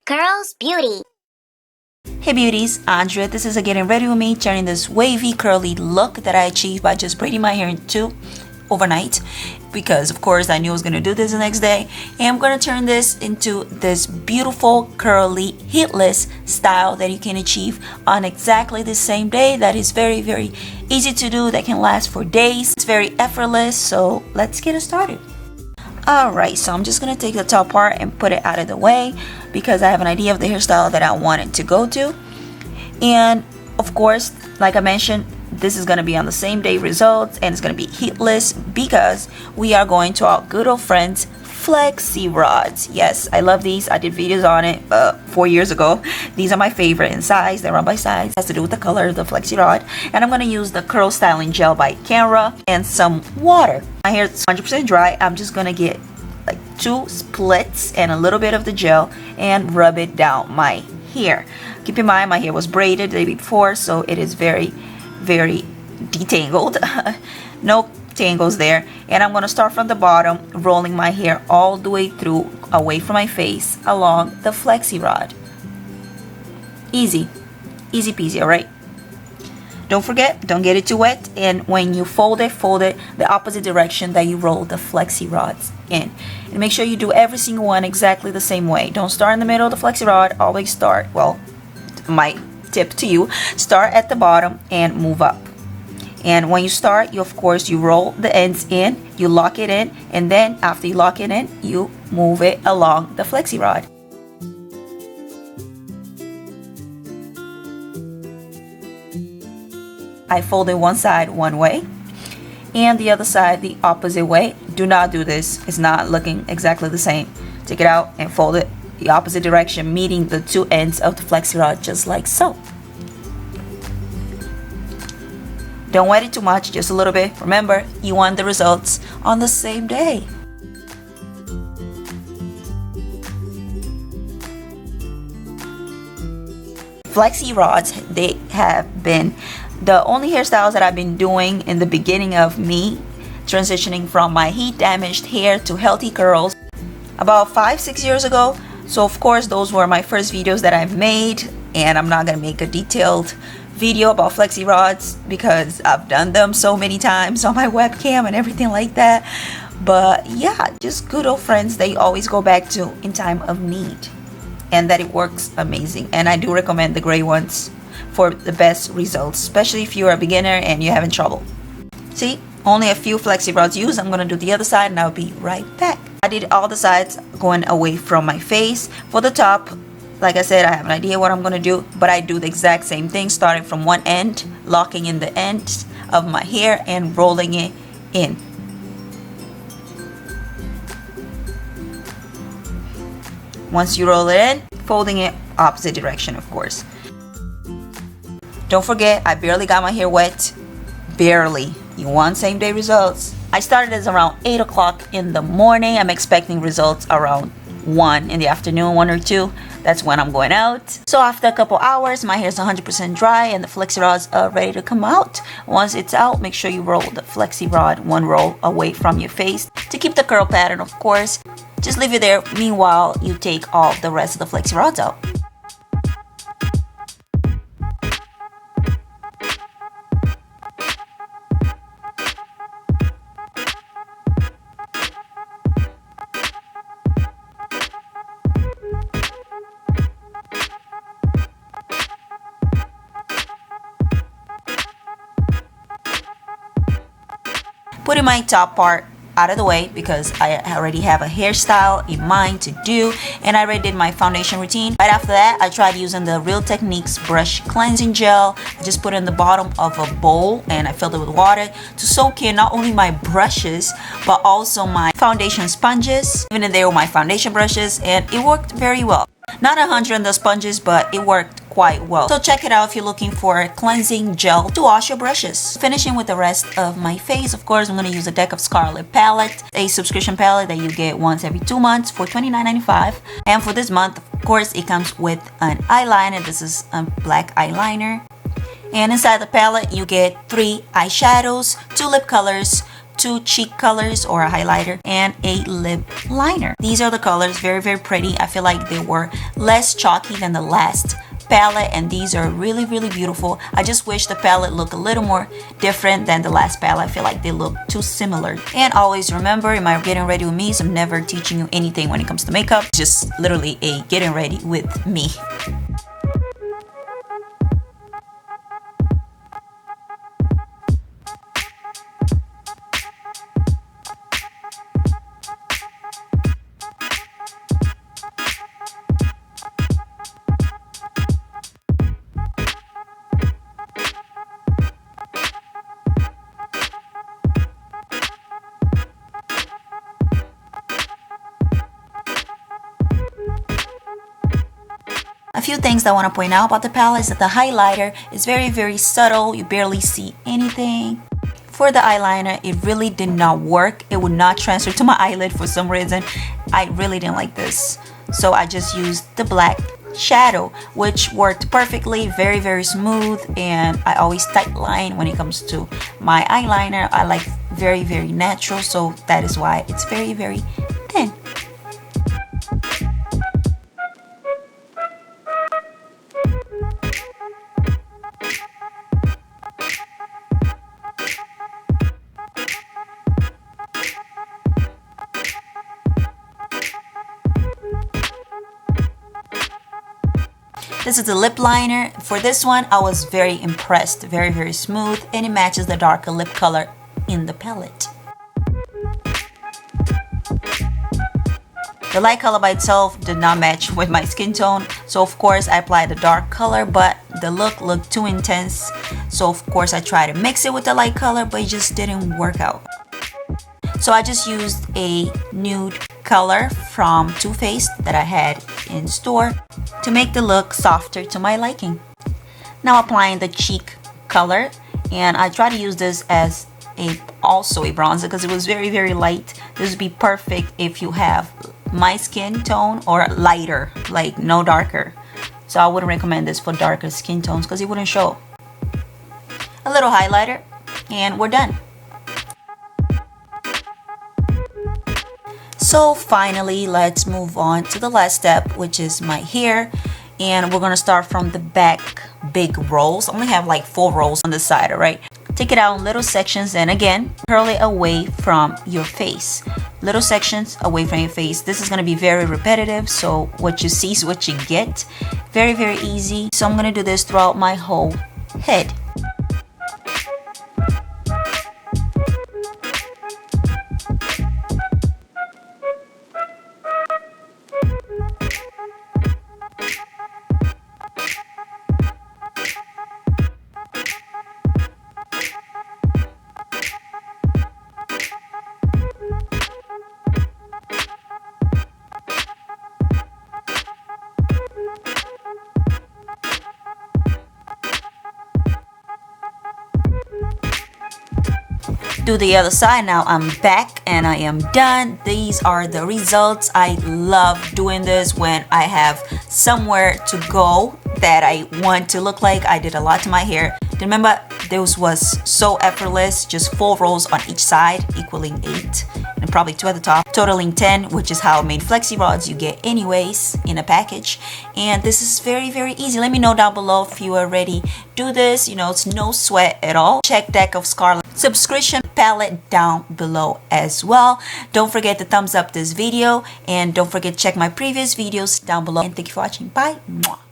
Girls Beauty. Hey beauties, Andrea. This is a getting ready with me, turning this wavy curly look that I achieved by just braiding my hair in two overnight, because of course I knew I was going to do this the next day, and I'm going to turn this into this beautiful curly heatless style that you can achieve on exactly the same day. That is very, very easy to do, that can last for days. It's very effortless, so let's get it started. Alright, so I'm just going to take the top part and put it out of the way because I have an idea of the hairstyle that I want it to go to. And of course, like I mentioned, this is going to be on the same day results, and it's going to be heatless because we are going to our good old friends Flexy Rods. Yes, I love these. I did videos on it 4 years ago. These are my favorite in size. They run by size. It has to do with the color of the Flexy Rod. And I'm going to use the Curl Styling Gel by Canva and some water. My hair is 100% dry. I'm just going to get like 2 splits and a little bit of the gel and rub it down my hair. Keep in mind, my hair was braided the day before, so it is very, very detangled. No tangles there. And I'm going to start from the bottom, rolling my hair all the way through, away from my face, along the Flexy Rod. Easy peasy. All right, don't forget, don't get it too wet, and when you fold it the opposite direction that you roll the Flexy Rods in. And make sure you do every single one exactly the same way. Don't start in the middle of the Flexy Rod. Always start, well, my tip to you, start at the bottom and move up. And when you start, you of course you roll the ends in, you lock it in, and then after you lock it in, you move it along the Flexy Rod. I folded one side one way and the other side the opposite way. Do not do this. It's not looking exactly the same. Take it out and fold it the opposite direction, meeting the two ends of the Flexy Rod just like so. Don't wet it too much, just a little bit. Remember, you want the results on the same day. Flexy Rods, they have been the only hairstyles that I've been doing in the beginning of me transitioning from my heat damaged hair to healthy curls about 5-6 years ago. So of course those were my first videos that I've made, and I'm not gonna make a detailed video about Flexy Rods because I've done them so many times on my webcam and everything like that. But yeah, just good old friends they always go back to in time of need, and that it works amazing. And I do recommend the gray ones for the best results, especially if you're a beginner and you're having trouble. See, only a few Flexy Rods used. I'm gonna do the other side and I'll be right back. I did all the sides going away from my face. For the top, like I said, I have an idea what I'm gonna do, but I do the exact same thing, starting from one end, locking in the ends of my hair and rolling it in. Once you roll it in, folding it opposite direction, of course. Don't forget, I barely got my hair wet. Barely. You want same day results. I started this around 8 o'clock in the morning. I'm expecting results around 1 in the afternoon, 1 or 2. That's when I'm going out. So after a couple hours, my hair is 100% dry and the Flexy Rods are ready to come out. Once it's out, make sure you roll the Flexy Rod one roll away from your face to keep the curl pattern, of course. Just leave it there. Meanwhile, you take all the rest of the Flexy Rods out. Putting my top part out of the way because I already have a hairstyle in mind to do, and I already did my foundation routine. Right after that, I tried using the Real Techniques brush cleansing gel. I just put it in the bottom of a bowl and I filled it with water to soak in not only my brushes but also my foundation sponges. Even in there were my foundation brushes, and it worked very well. Not 100 on the sponges, but it worked quite well. So check it out if you're looking for a cleansing gel to wash your brushes. Finishing with the rest of my face, of course, I'm going to use a deck of SCARLET palette, a subscription palette that you get once every 2 months for $29.95. And for this month, of course, it comes with an eyeliner. This is a black eyeliner. And inside the palette, you get 3 eyeshadows, 2 lip colors, two cheek colors or a highlighter, and a lip liner. These are the colors, very, very pretty. I feel like they were less chalky than the last palette, and these are really, really beautiful. I just wish the palette looked a little more different than the last palette. I feel like they look too similar. And always remember, in my getting ready with me, so I'm never teaching you anything when it comes to makeup, just literally a getting ready with me. A few things I want to point out about the palette is that the highlighter is very, very subtle. You barely see anything. For the eyeliner, it really did not work. It would not transfer to my eyelid for some reason. I really didn't like this. So I just used the black shadow, which worked perfectly, very, very smooth. And I always tight line when it comes to my eyeliner. I like very, very natural. So that is why it's very, very thin. This is the lip liner. For this one, I was very impressed. Very, very smooth, and it matches the darker lip color in the palette. The light color by itself did not match with my skin tone, so of course I applied the dark color, but the look looked too intense. So of course I tried to mix it with the light color, but it just didn't work out. So I just used a nude color from Too Faced that I had in store to make the look softer to my liking. Now applying the cheek color, and I try to use this as also a bronzer because it was very, very light. This would be perfect if you have my skin tone or lighter, like no darker. So I wouldn't recommend this for darker skin tones because it wouldn't show. A little highlighter, and we're done. So finally, let's move on to the last step, which is my hair. And we're gonna start from the back big rolls. I only have like 4 rolls on the side, all right? Take it out in little sections, and again, curl it away from your face. Little sections away from your face. This is gonna be very repetitive, so what you see is what you get. Very, very easy. So I'm gonna do this throughout my whole head. Do the other side. Now I'm back and I am done. These are the results. I love doing this when I have somewhere to go that I want to look like. I did a lot to my hair. Remember, this was so effortless. Just 4 rolls on each side, equaling 8, and probably 2 at the top, totaling 10, which is how many Flexy Rods you get anyways in a package. And this is very, very easy. Let me know down below if you already do this. You know, it's no sweat at all. Check deck of SCARLET subscription palette down below as well. Don't forget to thumbs up this video, and don't forget to check my previous videos down below. And thank you for watching. Bye. Mwah.